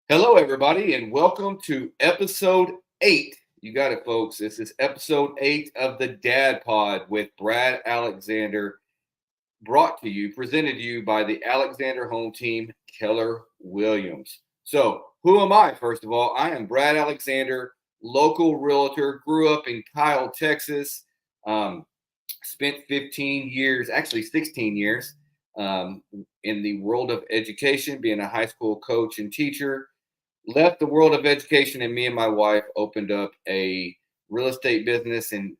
Hello, everybody, and welcome to episode 8. You got it, folks. This is episode 8 of the Dad Pod with Brad Alexander, brought to you, presented to you by the Alexander home team, Keller Williams. So, who am I? First of all, I am Brad Alexander, local realtor, grew up in Kyle, Texas, spent 15 years, actually 16 years, in the world of education, being a high school coach and teacher. Left the world of education, and me and my wife opened up a real estate business. And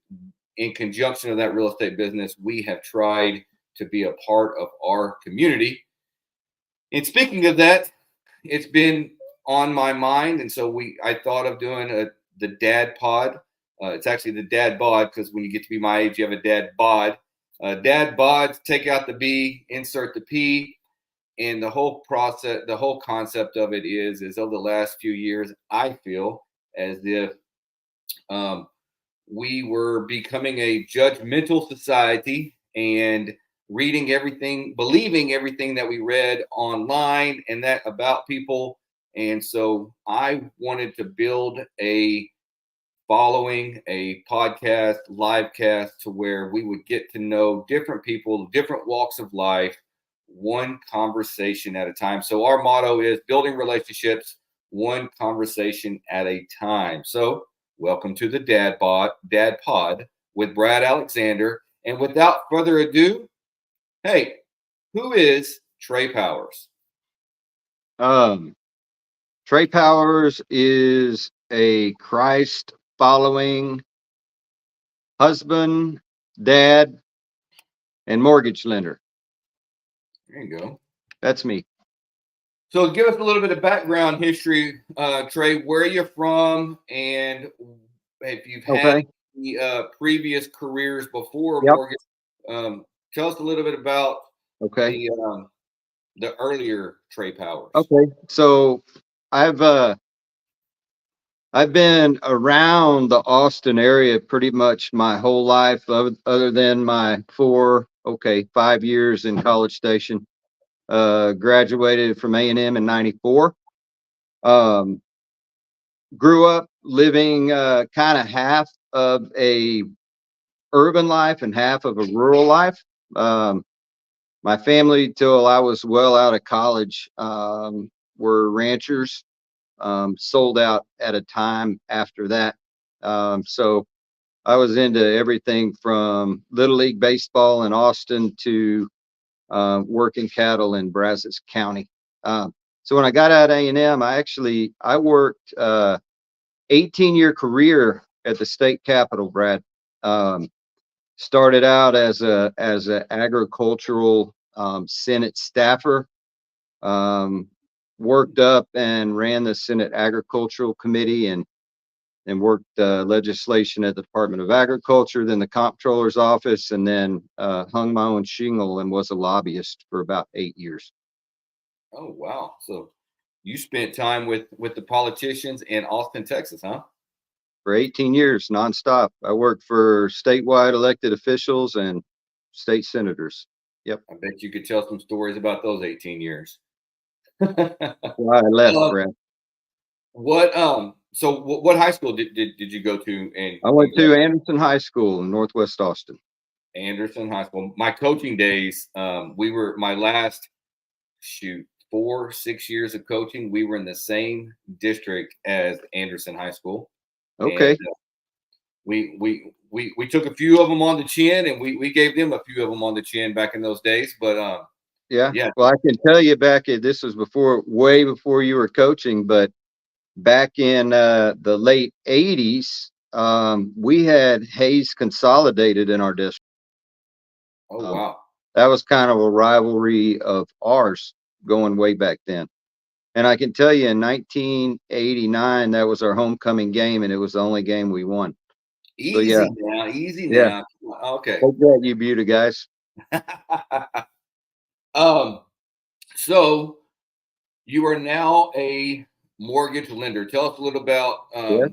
in conjunction of that real estate business, we have tried to be a part of our community. And speaking of that, it's been on my mind, and so I thought of doing the Dad Pod. It's actually the Dad Bod, because when you get to be my age, you have a Dad Bod. Dad Bod, take out the B, insert the P. And the whole process, the whole concept of it is over the last few years, I feel as if we were becoming a judgmental society and reading everything, believing everything that we read online and that about people. And so I wanted to build a following, a podcast, live cast, to where we would get to know different people, different walks of life, one conversation at a time. So our motto is building relationships one conversation at a time. So welcome to the Dad Pod with Brad Alexander. And without further ado, hey, who is Trey Powers? Um, Trey Powers is a Christ following husband, dad, and mortgage lender. There you go. That's me. So give us a little bit of background history, Trey. Where you're from, and if you've had Okay. any previous careers before Yep. mortgage. Tell us a little bit about Okay. the earlier Trey Powers. Okay. So I've uh I've been around the Austin area pretty much my whole life, other than my 5 years in College Station. Graduated from A&M in '94. Um, Grew up living kind of half of a urban life and half of a rural life. Um, my family, till I was well out of college, were ranchers. Sold out at a time after that. So I was into everything from Little League baseball in Austin to working cattle in Brazos County. So when I got out of A&M, I worked 18-year career at the state capitol, Brad. Um, Started out as a agricultural Senate staffer. Um, Worked up and ran the Senate Agricultural Committee and worked legislation at the Department of Agriculture, then the Comptroller's Office, and then hung my own shingle and was a lobbyist for about 8 years. Oh wow! So you spent time with the politicians in Austin, Texas, huh? For 18 years, nonstop. I worked for statewide elected officials and state senators. Yep. I bet you could tell some stories about those 18 years. Why I left, um, Brad. what high school did you go to? And I you went left to Anderson High School in Northwest Austin. Anderson High School. My coaching days, we were my last 4-6 years of coaching. We were in the same district as Anderson High School, and Okay. we took a few of them on the chin, and we gave them a few of them on the chin back in those days. But Yeah. yeah. Well, I can tell you this was way before you were coaching, but back in the late 80s, we had Hayes Consolidated in our district. Oh Um, wow. that was kind of a rivalry of ours going way back then. And I can tell you in 1989, that was our homecoming game, and it was the only game we won. So, yeah, Easy now, easy yeah. now. Okay. Take that, you Buda guys. um. So you are now a mortgage lender. Tell us a little about Yeah.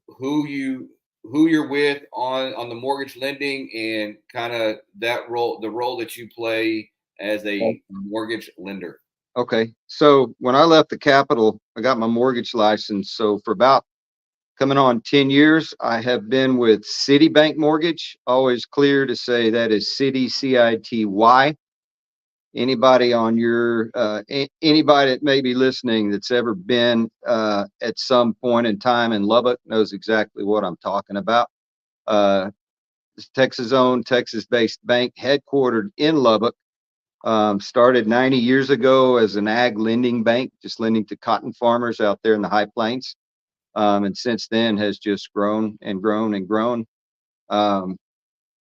who you're with on the mortgage lending, and kind of the role that you play as a mortgage lender. Okay. So when I left the Capitol, I got my mortgage license. So for about coming on 10 years, I have been with Citibank Mortgage. Always clear to say that is City, City. Anybody on your anybody that may be listening that's ever been at some point in time in Lubbock knows exactly what I'm talking about. Uh, it's Texas-owned, Texas-based bank headquartered in Lubbock. Started 90 years ago as an ag lending bank, just lending to cotton farmers out there in the high plains. And since then has just grown and grown and grown. Um,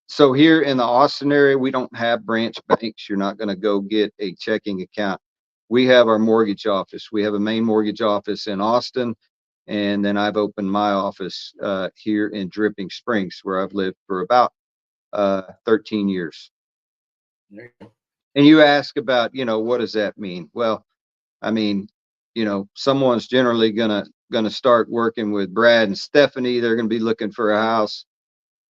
so here in the Austin area, we don't have branch banks. You're not going to go get a checking account. We have our mortgage office. We have a main mortgage office in Austin, and then I've opened my office here in Dripping Springs, where I've lived for about 13 years. There you go. And you ask about, what does that mean? Well, I mean, someone's generally gonna start working with Brad and Stephanie. They're gonna be looking for a house.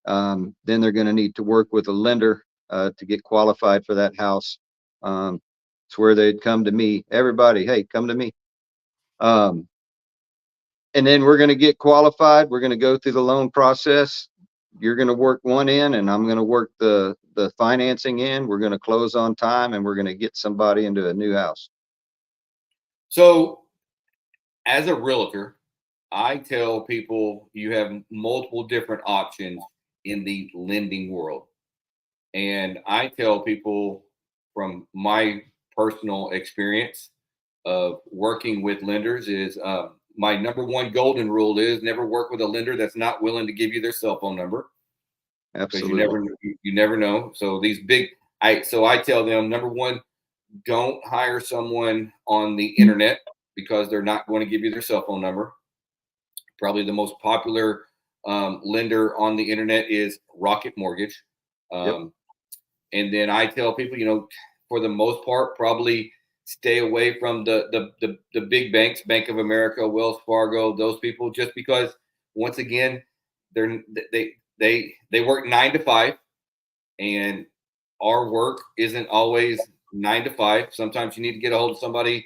Then they're gonna need to work with a lender to get qualified for that house. It's where they'd come to me. Everybody, hey, come to me. Um, and then we're gonna get qualified. We're gonna go through the loan process. You're gonna work one end, and I'm gonna work the financing end. We're gonna close on time, and we're gonna get somebody into a new house. So, as a realtor, I tell people you have multiple different options in the lending world. And I tell people from my personal experience of working with lenders is my number one golden rule is never work with a lender that's not willing to give you their cell phone number because Absolutely. you never know. So these big I tell them number one, don't hire someone on the internet because they're not going to give you their cell phone number. Probably the most popular lender on the internet is Rocket Mortgage. Yep. Um, and then I tell people, for the most part, probably stay away from the big banks, Bank of America, Wells Fargo, those people, just because once again, they're they work 9 to 5, and our work isn't always 9 to 5. Sometimes you need to get a hold of somebody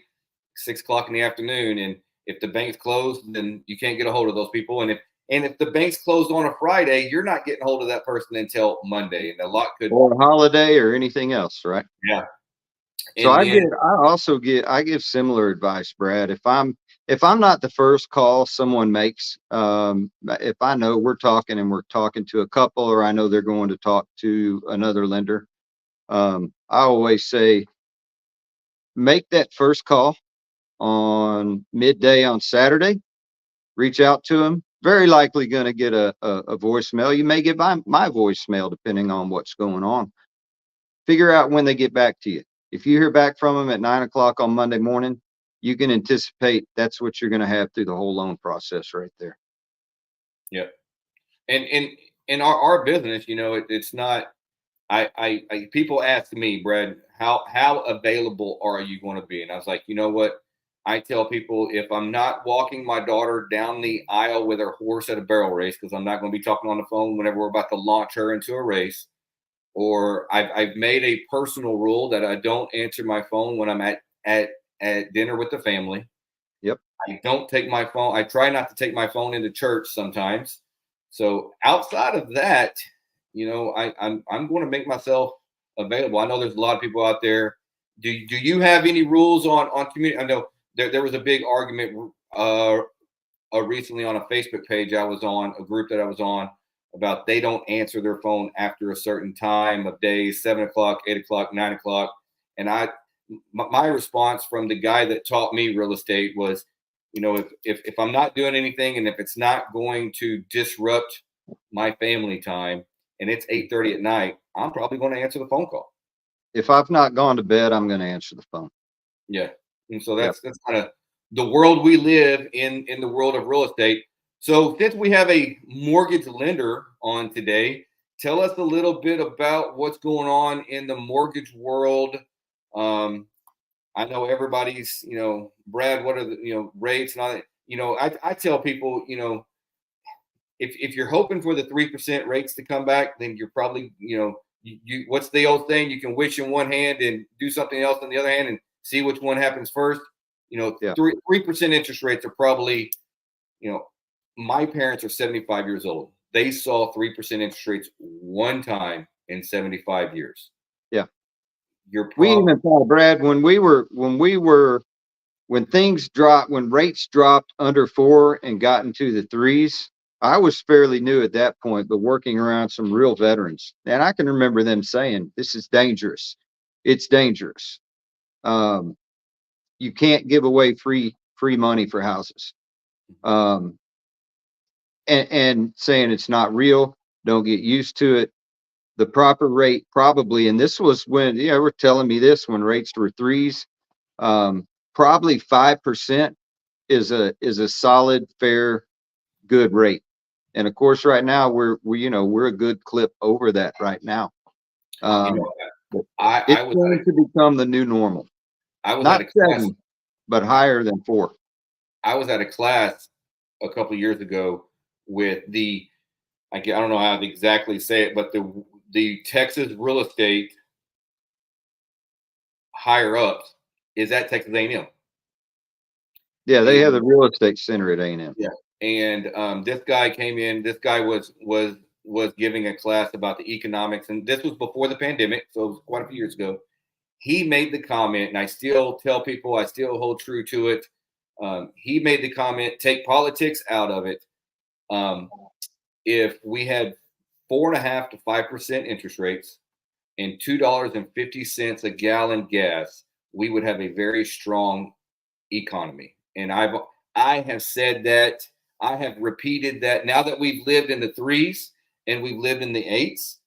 6 o'clock in the afternoon, and if the bank's closed, then you can't get a hold of those people. And if the bank's closed on a Friday, you're not getting a hold of that person until Monday, and a lot could. Or a holiday or anything else, right? Yeah. So And then I give similar advice, Brad. If I'm not the first call someone makes, if I know we're talking and we're talking to a couple, or I know they're going to talk to another lender, I always say make that first call on midday on Saturday. Reach out to them. Very likely going to get a voicemail. You may get my voicemail depending on what's going on. Figure out when they get back to you. If you hear back from them at 9 o'clock on Monday morning, you can anticipate that's what you're going to have through the whole loan process right there. yeah, and in our business, it's not. I people ask me, Brad, how available are you going to be? And I was like, you know what? I tell people if I'm not walking my daughter down the aisle with her horse at a barrel race, because I'm not going to be talking on the phone whenever we're about to launch her into a race, or I've made a personal rule that I don't answer my phone when I'm at dinner with the family. Yep. I don't take my phone. I try not to take my phone into church sometimes. So outside of that, I'm going to make myself available. I know there's a lot of people out there. Do you have any rules on community? I know there was a big argument recently on a Facebook page I was on, a group that I was on, about they don't answer their phone after a certain time of day, 7 o'clock, 8 o'clock, 9 o'clock. And my response from the guy that taught me real estate was, if I'm not doing anything and if it's not going to disrupt my family time and it's 8:30 at night, I'm probably going to answer the phone call. If I've not gone to bed, I'm going to answer the phone. Yeah. And so Yep. that's kind of the world we live in the world of real estate. So since we have a mortgage lender on today, tell us a little bit about what's going on in the mortgage world. I know everybody's, Brad, what are the, rates and all that. I tell people, if you're hoping for the 3% rates to come back, then you're probably, you what's the old saying? You can wish in one hand and do something else in the other hand. And see which one happens first. Yeah. 3% interest rates are probably, my parents are 75 years old. They saw 3% interest rates one time in 75 years. Yeah. You're We probably even thought, Brad, when things dropped, when rates dropped under 4 and got into the 3s, I was fairly new at that point, but working around some real veterans. And I can remember them saying, this is dangerous. It's dangerous. You can't give away free money for houses. And saying it's not real, don't get used to it. The proper rate probably, and this was when, we're telling me this when rates were 3s, probably 5% is a solid, fair, good rate. And of course, right now we're a good clip over that right now. I It's was going to become the new normal. I was Not at a class. 7, but higher than 4. I was at a class a couple of years ago with I don't know how to exactly say it, but the Texas real estate higher ups is at Texas A&M. Yeah, they have the real estate center at A&M. Yeah, and this guy came in. This guy was giving a class about the economics, and this was before the pandemic, so it was quite a few years ago. He made the comment, and I still tell people, I still hold true to it. He made the comment, take politics out of it. If we had 4.5% to 5% interest rates and $2.50 a gallon gas, we would have a very strong economy. And I have said that, I have repeated that. Now that we've lived in the 3s and we've lived in the 8s,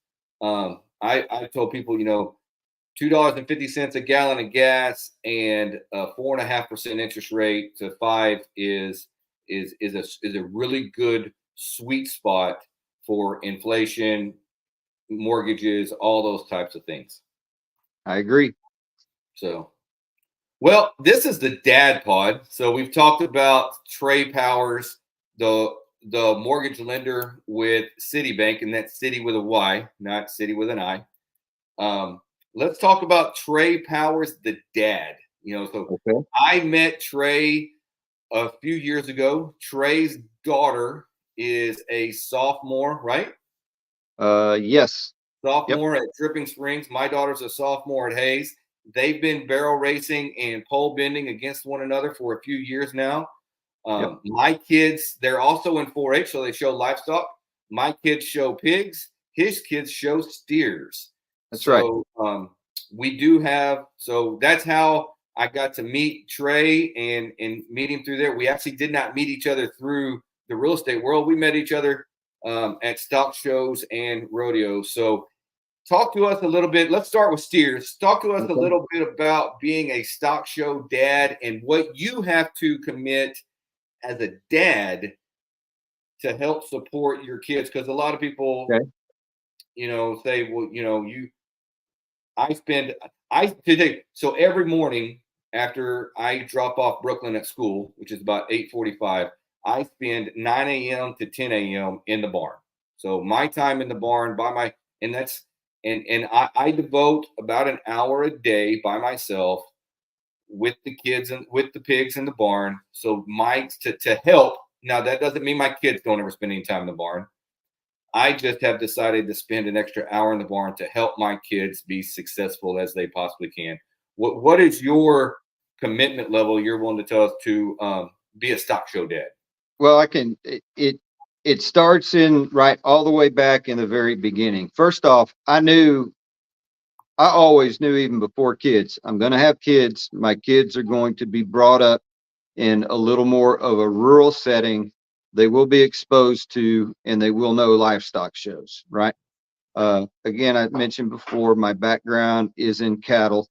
I told people, $2.50 a gallon of gas and a 4.5% interest rate to 5 is a really good sweet spot for inflation, mortgages, all those types of things. I agree. So, well, this is the Dad Pod. So we've talked about Trey Powers, the mortgage lender with Citibank, and that's City with a Y, not City with an I. Let's talk about Trey Powers, the dad. Okay. I met Trey a few years ago. Trey's daughter is a sophomore, right? Yes. Sophomore at Dripping Springs. My daughter's a sophomore at Hayes. They've been barrel racing and pole bending against one another for a few years now. My kids, they're also in 4-H, so they show livestock. My kids show pigs. His kids show steers. That's right. We do have, so that's how I got to meet Trey and meet him through there. We actually did not meet each other through the real estate world. We met each other at stock shows and rodeos. So talk to us a little bit. Let's start with steers. Talk to us a little bit about being a stock show dad and what you have to commit as a dad to help support your kids. Because a lot of people, say, well, so every morning after I drop off Brooklyn at school, which is about 8:45, I spend 9 a.m. to 10 a.m. in the barn. So my time in the barn I devote about an hour a day by myself with the kids and with the pigs in the barn. So to help. Now that doesn't mean my kids don't ever spend any time in the barn. I just have decided to spend an extra hour in the barn to help my kids be successful as they possibly can. What is your commitment level you're willing to tell us to be a stock show dad? Well, it starts in right all the way back in the very beginning. First off, I always knew even before kids, I'm going to have kids. My kids are going to be brought up in a little more of a rural setting. They will be exposed to, and they will know livestock shows, right? Again, I mentioned before, my background is in cattle.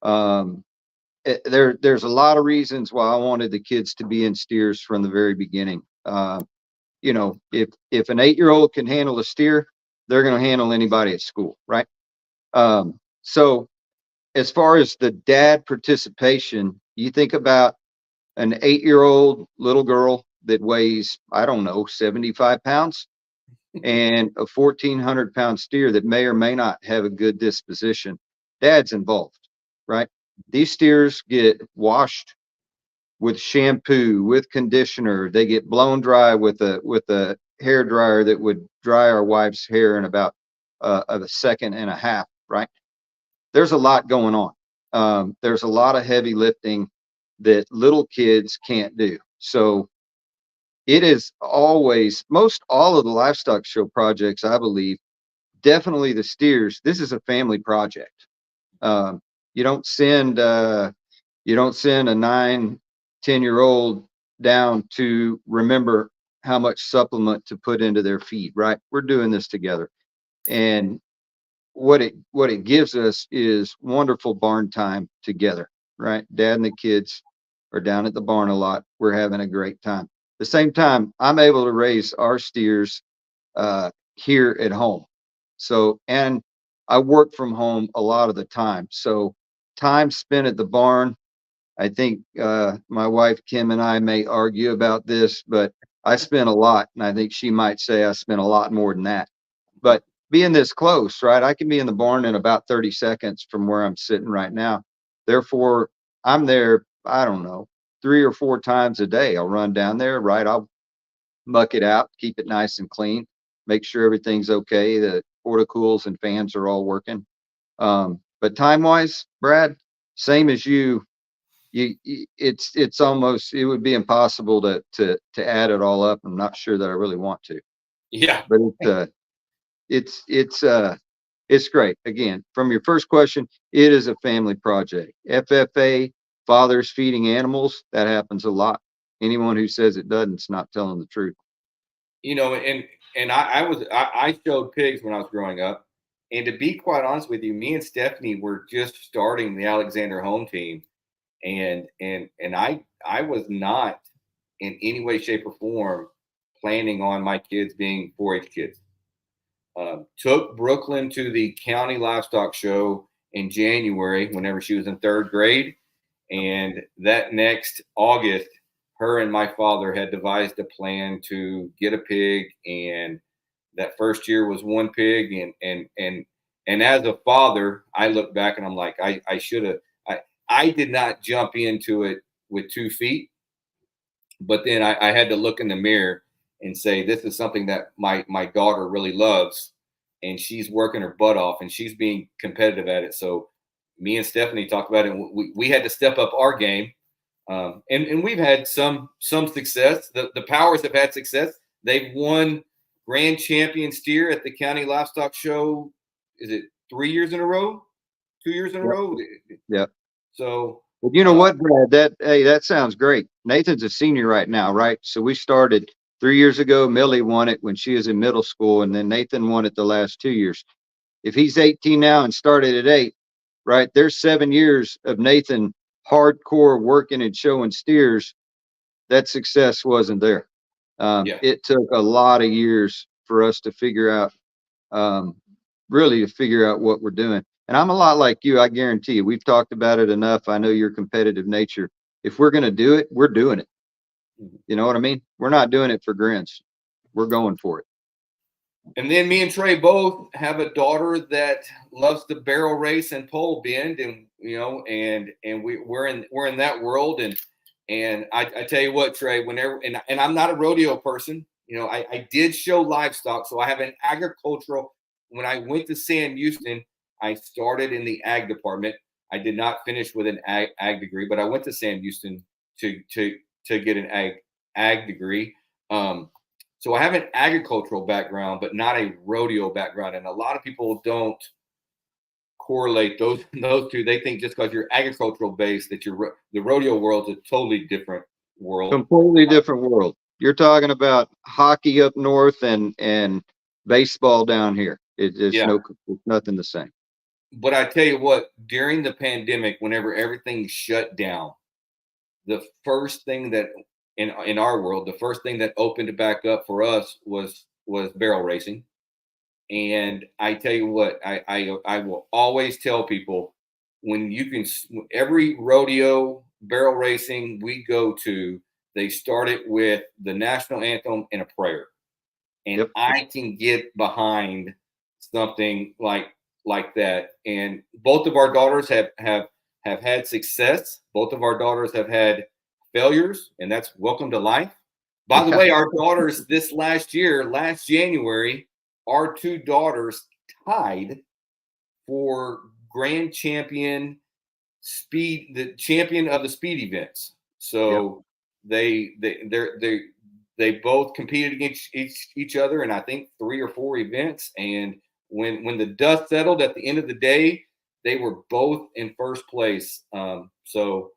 There's a lot of reasons why I wanted the kids to be in steers from the very beginning. If an 8-year-old can handle a steer, they're going to handle anybody at school, right? So as far as the dad participation, you think about an 8-year-old little girl that weighs, I don't know, 75 pounds and a 1,400-pound steer that may or may not have a good disposition. Dad's involved, right? These steers get washed with shampoo, with conditioner. They get blown dry with a hair dryer that would dry our wife's hair in about a second and a half. Right? There's a lot going on. There's a lot of heavy lifting that little kids can't do. So it is always most all of the livestock show projects, I believe, definitely the steers. This is a family project. Um, you don't send you don't send a 9, 10 year old down to remember how much supplement to put into their feed, right? We're doing this together. And what it gives us is wonderful barn time together, right? Dad and the kids are down at the barn a lot. We're having a great time. At the same time, I'm able to raise our steers here at home. So, and I work from home a lot of the time. So, time spent at the barn, I think my wife Kim and I may argue about this, but I spent a lot, and I think she might say I spent a lot more than that. But being this close, right, I can be in the barn in about 30 seconds from where I'm sitting right now. Therefore, I'm there, I don't know, 3 or 4 times a day. I'll run down there, right? I'll muck it out, keep it nice and clean, make sure everything's okay. The portacools and fans are all working. But time wise, Brad, same as you, it's almost, it would be impossible to add it all up. I'm not sure that I really want to, Yeah. but it's it's uh it's great. Again, from your first question, it is a family project. FFA, fathers feeding animals, that happens a lot. Anyone who says it doesn't is not telling the truth. And I showed pigs when I was growing up. And to be quite honest with you, me and Stephanie were just starting the Alexander home team. And I was not in any way, shape, or form planning on my kids being 4-H kids. Took Brooklyn to the county livestock show in January whenever she was in third grade. And that next August, her and my father had devised a plan to get a pig. And that first year was one pig. And as a father, I look back and I'm like, I should have, I did not jump into it with 2 feet, but then I had to look in the mirror and say, this is something that my daughter really loves, and she's working her butt off, and she's being competitive at it. So me and Stephanie talked about it. And we had to step up our game, and we've had some success. The Powers have had success. They've won grand champion steer at the county livestock show. Is it 3 years in a row? 2 years in a Yep. row? Yep. So But you know what, Brad? That sounds great. Nathan's a senior right now, right? So we started 3 years ago. Millie won it when she was in middle school, and then Nathan won it the last 2 years. If he's 18 now and started at 8, right? There's 7 years of Nathan hardcore working and showing steers. That success wasn't there. yeah. It took a lot of years for us to figure out, um, really to figure out what we're doing. And I'm a lot like you. I guarantee you, we've talked about it enough. I know your competitive nature. If we're going to do it, we're doing it. You know what I mean? We're not doing it for grins. We're going for it. And then me and Trey both have a daughter that loves to barrel race and pole bend, and we're in that world. And I tell you what, Trey, whenever and I'm not a rodeo person. I did show livestock, so I have an agricultural. When I went to Sam Houston, I started in the ag department. I did not finish with an ag degree, but I went to Sam Houston to get an ag degree. So I have an agricultural background, but not a rodeo background. And a lot of people don't correlate those two. They think just because you're agricultural based that the rodeo world is a totally different world. Completely different world. You're talking about hockey up north and baseball down here. It's Yeah. it's nothing the same. But I tell you what, during the pandemic, whenever everything shut down, the first thing that in our world, the first thing that opened back up for us was barrel racing. And I tell you what, I will always tell people, when you can, every rodeo barrel racing we go to, they start it with the national anthem and a prayer. And Yep. I can get behind something like that. And both of our daughters have have had success. Both of our daughters have had failures, and that's welcome to life. By the Yeah. way, our daughters this last January, our two daughters tied for grand champion speed, the champion of the speed events. Yep. So they both competed against each other in I think 3 or 4 events. And when the dust settled at the end of the day, they were both in first place. So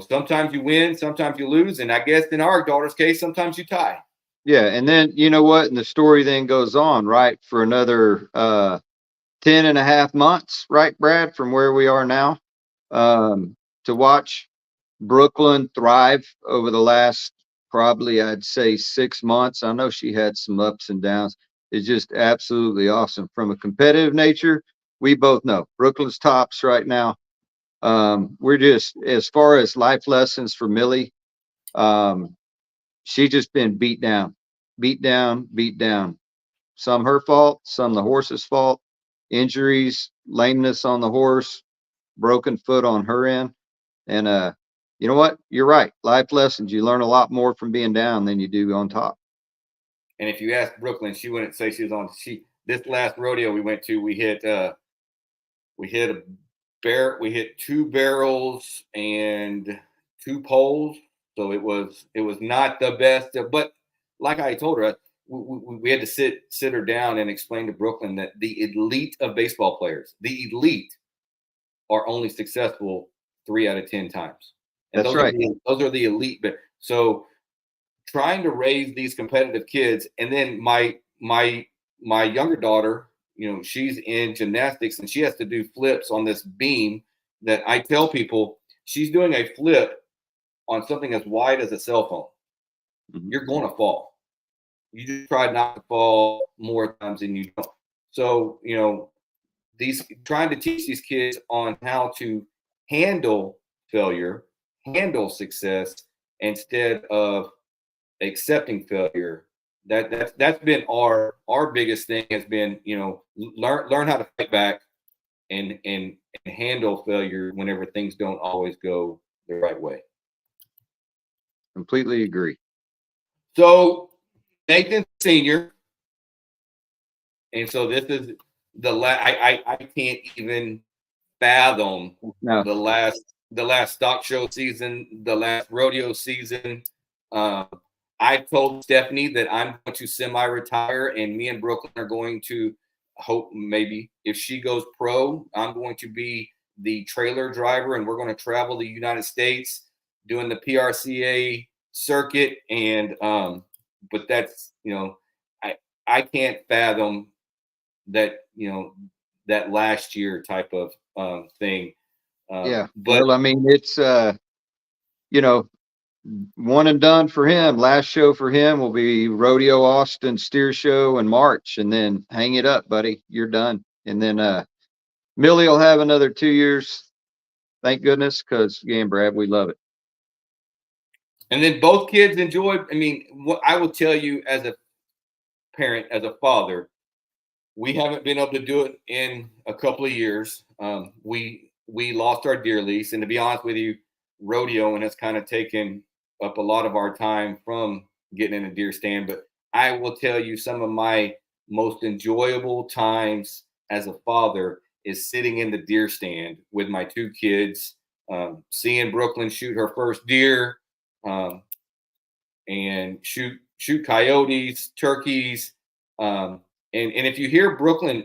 sometimes you win, sometimes you lose, and I guess in our daughter's case, sometimes you tie. Yeah. And then, you know what? And the story then goes on, right? For another 10 and a half months, right, Brad, from where we are now, to watch Brooklyn thrive over the last probably, I'd say, 6 months. I know she had some ups and downs. It's just absolutely awesome. From a competitive nature, we both know Brooklyn's tops right now. We're just, as far as life lessons for Millie, she just been beat down, beat down, beat down. Some her fault, some the horse's fault, injuries, lameness on the horse, broken foot on her end. And you know what? You're right. Life lessons. You learn a lot more from being down than you do on top. And if you ask Brooklyn, she wouldn't say she was on. This last rodeo we went to, we hit we hit 2 barrels and 2 poles. So it was not the best, but like I told her, we had to sit her down and explain to Brooklyn that the elite of baseball players, the elite, are only successful 3 out of 10 times, and That's right. those are the elite. But so trying to raise these competitive kids, and then my younger daughter, she's in gymnastics and she has to do flips on this beam that I tell people she's doing a flip on something as wide as a cell phone. Mhm. You're going to fall. You just try not to fall more times than you don't. So, these trying to teach these kids on how to handle failure, handle success instead of accepting failure. That's been our biggest thing has been, learn how to fight back and handle failure whenever things don't always go the right way. Completely agree. So Nathan Senior, and so this is I can't even fathom No, the last stock show season, the last rodeo season. Um, I told Stephanie that I'm going to semi-retire, and me and Brooklyn are going to hope maybe if she goes pro, I'm going to be the trailer driver, and we're going to travel the United States doing the PRCA circuit. And but that's I can't fathom that that last year type of thing. yeah. But Well, I mean, it's you know, one and done for him. Last show for him will be Rodeo Austin Steer Show in March, and then hang it up, buddy. You're done. And then Millie will have another 2 years. Thank goodness, because again, Brad, we love it. and then both kids enjoy. I mean, what I will tell you as a parent, as a father, we haven't been able to do it in a couple of years. We lost our deer lease, and to be honest with you, rodeoing has kind of taken up a lot of our time from getting in a deer stand. But I will tell you, some of my most enjoyable times as a father is sitting in the deer stand with my 2 kids, seeing Brooklyn shoot her first deer, um, and shoot coyotes, turkeys. And if you hear Brooklyn's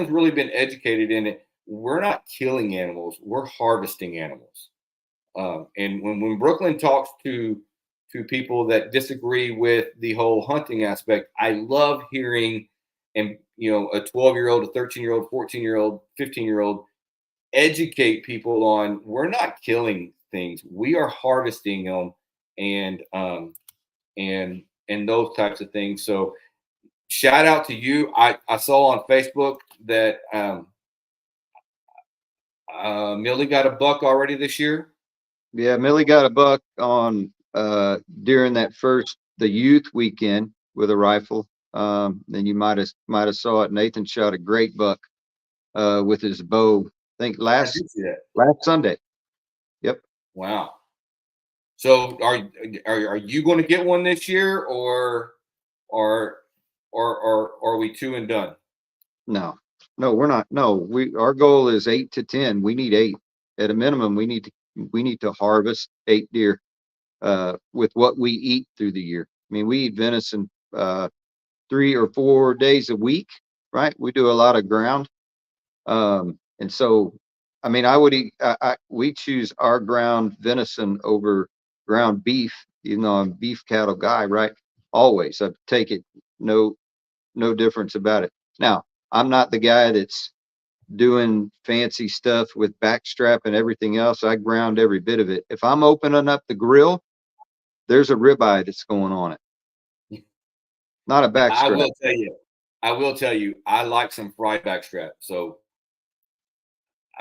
really been educated in it. We're not killing animals; we're harvesting animals. And when Brooklyn talks to people that disagree with the whole hunting aspect, I love hearing, and a 12-year-old, a 13-year-old, 14-year-old, 15-year-old educate people on we're not killing things; we are harvesting them, and and those types of things. So shout out to you. I saw on Facebook that Millie got a buck already this year. Yeah, Millie got a buck on during that the youth weekend with a rifle. Then you might have saw it. Nathan shot a great buck with his bow I think I last did see that. Sunday. Yep. Wow. So are you going to get one this year, or are we two and done? No, we're not. No, our goal is 8 to 10. We need 8 at a minimum. We need to harvest 8 deer with what we eat through the year. I mean, we eat venison 3 or 4 days a week, right? We do a lot of ground. And so, I mean, I would eat, we choose our ground venison over ground beef, even though I'm a beef cattle guy, right? Always. I take it, no difference about it. Now, I'm not the guy that's doing fancy stuff with backstrap and everything else. I ground every bit of it. If I'm opening up the grill, there's a ribeye that's going on it, not a I backstrap. will tell you, I like some fried backstrap. So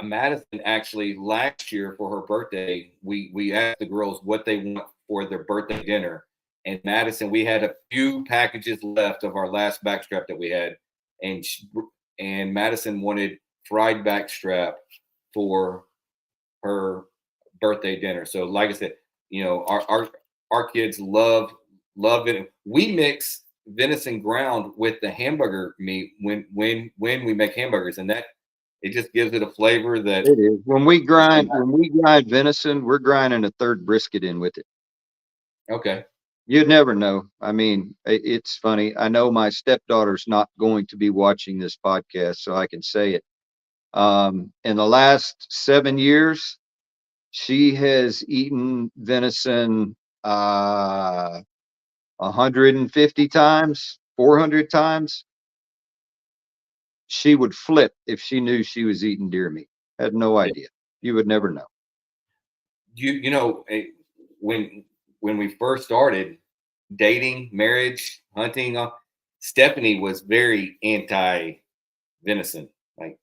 Madison actually last year for her birthday, we asked the girls what they want for their birthday dinner. And Madison, we had a few packages left of our last backstrap that we had, and Madison wanted fried backstrap for her birthday dinner. So, like I said, our kids love it. We mix venison ground with the hamburger meat when we make hamburgers, and that it just gives it a flavor that It is. When we grind venison, we're grinding a third brisket in with it. Okay. You'd never know. I mean, it's funny. I know my stepdaughter's not going to be watching this podcast, so I can say it. In the last 7 years, she has eaten venison 150 times, 400 times. She would flip if she knew she was eating deer meat. Had no idea. You would never know. When we first started dating, marriage, hunting, Stephanie was very anti venison. Like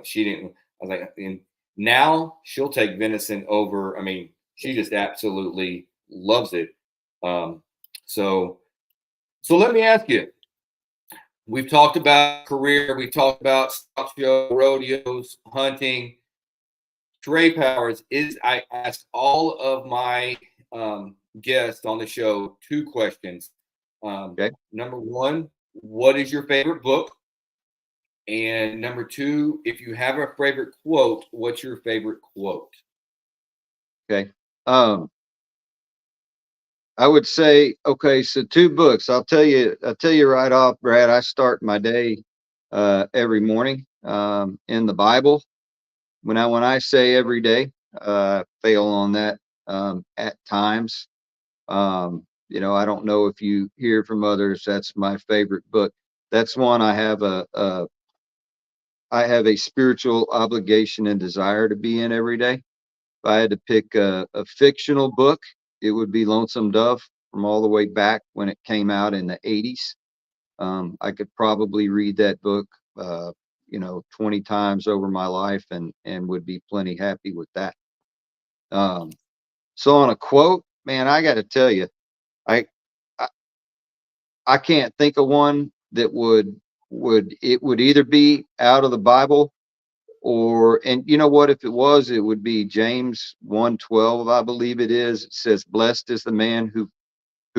she didn't. I was like, and now she'll take venison over. I mean, she just absolutely loves it. Um, so let me ask you. We've talked about career. We talked about stock show, rodeos, hunting. Trey Powers I asked all of my guests on the show 2 questions. Okay. Number 1, what is your favorite book? And number 2, if you have a favorite quote, what's your favorite quote? Okay. I would say, okay, so 2 books. I'll tell you right off, Brad, I start my day every morning in the Bible. When I say every day, fail on that at times. I don't know if you hear from others. That's my favorite book. That's one I have a spiritual obligation and desire to be in every day. If I had to pick a fictional book, it would be Lonesome Dove from all the way back when it came out in the 80s. I could probably read that book, 20 times over my life and would be plenty happy with that. So on a quote, man, I got to tell you, I, I can't think of one that would either be out of the Bible and you know what, if it was, it would be James 1:12, I believe it is. It says, blessed is the man who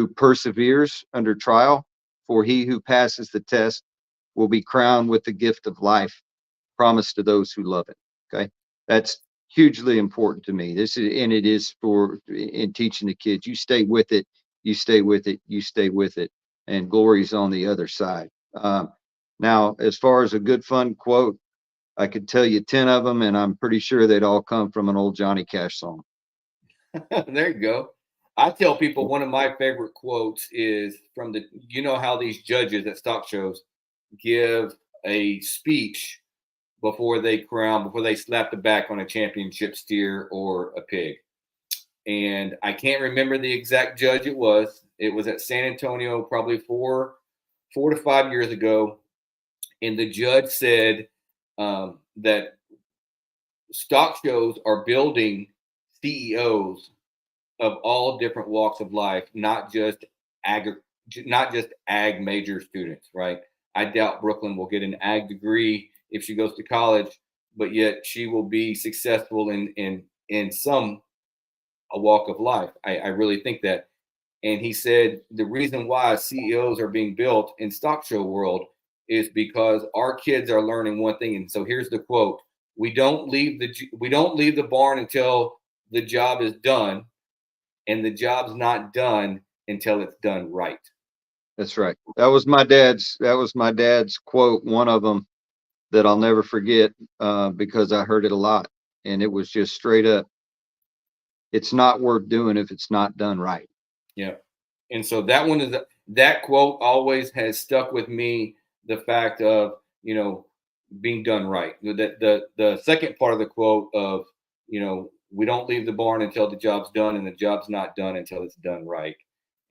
perseveres under trial, for he who passes the test will be crowned with the gift of life promised to those who love it. Okay. That's hugely important to me. It is in teaching the kids, you stay with it, you stay with it, you stay with it, and glory's on the other side. Now, as far as a good fun quote, I could tell you 10 of them, and I'm pretty sure they'd all come from an old Johnny Cash song. There you go. I tell people one of my favorite quotes is from how these judges at stock shows give a speech before they slap the back on a championship steer or a pig. And I can't remember the exact judge it was. It was at San Antonio probably 4 to 5 years ago. And the judge said that stock shows are building CEOs of all different walks of life, not just ag major students, right? I doubt Brooklyn will get an ag degree if she goes to college, but yet she will be successful in some a walk of life. I really think that. And he said the reason why CEOs are being built in stock show world is because our kids are learning one thing. And so here's the quote: we don't leave the barn until the job is done, and the job's not done until it's done right. That's right. That was my dad's quote, one of them that I'll never forget, because I heard it a lot, and it was just straight up, it's not worth doing if it's not done right. Yeah. And so that quote always has stuck with me. The fact of, being done right. The second part of the quote of, we don't leave the barn until the job's done, and the job's not done until it's done right.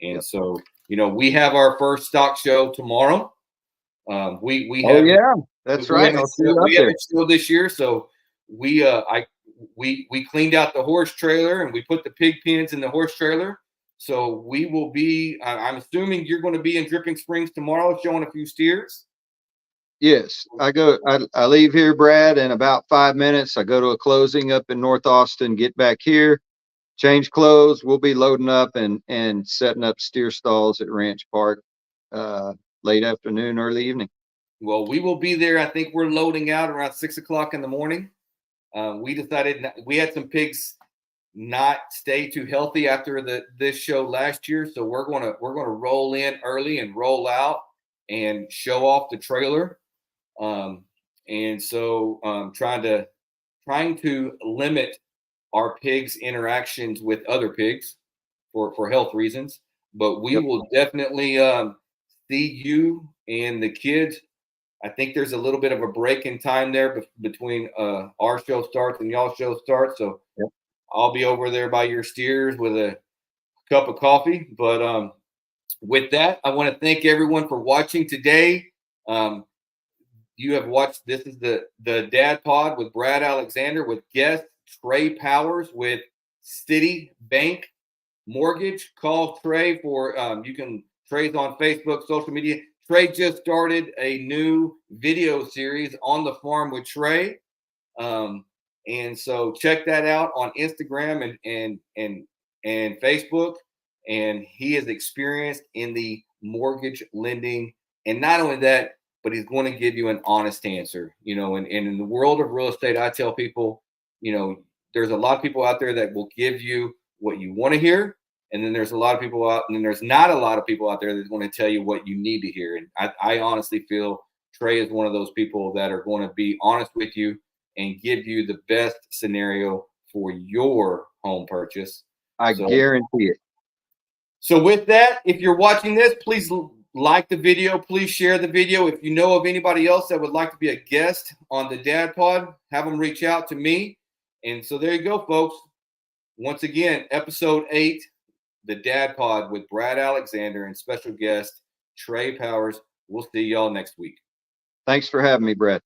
And Yep. so, we have our first stock show tomorrow. We Oh have yeah, that's right. I'll see you up we there. haven't show this year, so we cleaned out the horse trailer and we put the pig pens in the horse trailer. So we will be. I'm assuming you're going to be in Dripping Springs tomorrow, showing a few steers. Yes, I leave here, Brad, in about 5 minutes. I go to a closing up in North Austin, get back here, change clothes. We'll be loading up and setting up steer stalls at Ranch Park, late afternoon, early evening. Well, we will be there. I think we're loading out around 6 o'clock in the morning. We decided we had some pigs not stay too healthy after this show last year, so we're gonna roll in early and roll out and show off the trailer. And so trying to limit our pigs' interactions with other pigs for health reasons. But we Yep. will definitely see you and the kids. I think there's a little bit of a break in time there between our show starts and y'all show starts. So Yep. I'll be over there by your steers with a cup of coffee. But with that, I want to thank everyone for watching today. You have watched. This is the Dad Pod with Brad Alexander with guest Trey Powers with City Bank Mortgage. Call Trey for Trey's on Facebook, social media. Trey just started a new video series on the farm with Trey. And so check that out on Instagram and Facebook. And he is experienced in the mortgage lending. And not only that, but he's going to give you an honest answer. And in the world of real estate, I tell people, there's a lot of people out there that will give you what you want to hear. And then there's a lot of people out, and then there's not a lot of people out there that's going to tell you what you need to hear. And I honestly feel Trey is one of those people that are going to be honest with you and give you the best scenario for your home purchase. I guarantee it. So with that, if you're watching this, please like the video. Please share the video. If you know of anybody else that would like to be a guest on the Dad Pod, have them reach out to me. And so there you go, folks. Once again, episode 8, the Dad Pod with Brad Alexander and special guest Trey Powers. We'll see y'all next week. Thanks for having me, Brett.